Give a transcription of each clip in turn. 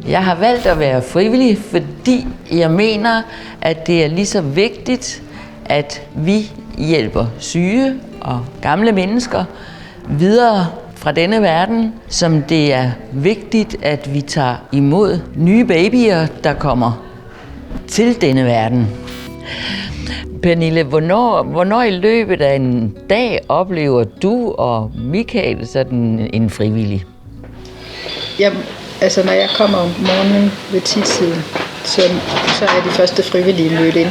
Jeg har valgt at være frivillig, fordi jeg mener, at det er lige så vigtigt, at vi hjælper syge og gamle mennesker videre fra denne verden, som det er vigtigt, at vi tager imod nye babyer, der kommer til denne verden. Pernille, hvornår i løbet af en dag oplever du og Michael sådan en frivillig? Jamen, altså når jeg kommer om morgenen ved 10-tiden, så er de første frivillige mødt ind.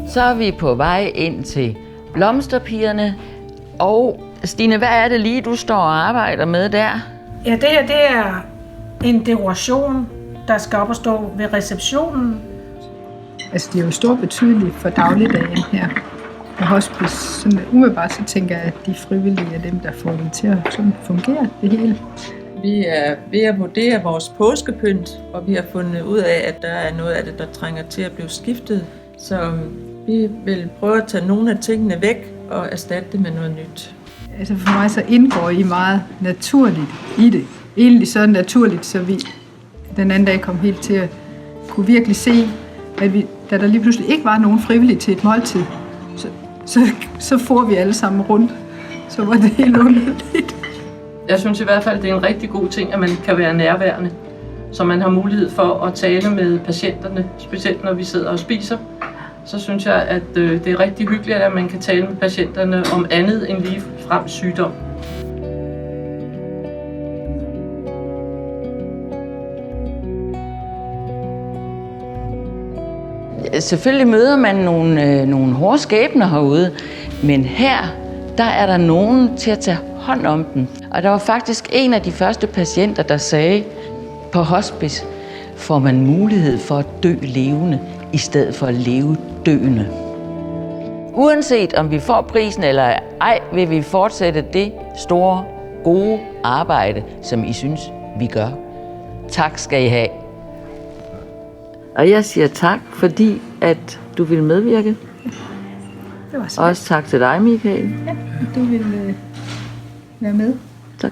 Så er vi på vej ind til Blomsterpigerne. Og Stine, hvad er det lige, du står og arbejder med der? Ja, det her det er en dekoration, der skal op og stå ved receptionen. Altså det er jo stor betydning for dagligdagen her på hospice. Sådan umiddelbart så tænker jeg, at de frivillige er dem, der får det til at sådan fungere det hele. Vi er ved at vurdere vores påskepynt, og vi har fundet ud af, at der er noget af det, der trænger til at blive skiftet. Så vi vil prøve at tage nogle af tingene væk og erstatte det med noget nyt. Altså for mig så indgår I meget naturligt i det. Egentlig så naturligt, så vi den anden dag kom helt til at kunne virkelig se, at da der lige pludselig ikke var nogen frivillige til et måltid, så får vi alle sammen rundt. Så var det helt underligt. Jeg synes i hvert fald, det er en rigtig god ting, at man kan være nærværende, så man har mulighed for at tale med patienterne, specielt når vi sidder og spiser. Så synes jeg, at det er rigtig hyggeligt, at man kan tale med patienterne om andet end ligefrem sygdom. Selvfølgelig møder man nogle hårde skæbner herude, men her, der er der nogen til at tage hånd om dem. Og der var faktisk en af de første patienter, der sagde, på hospice får man mulighed for at dø levende, i stedet for at leve døende. Uanset om vi får prisen eller ej, vil vi fortsætte det store, gode arbejde, som I synes, vi gør. Tak skal I have. Og jeg siger tak, fordi at du vil medvirke. Det var så. Også tak til dig, Michael. Ja, du vil være med. Tak.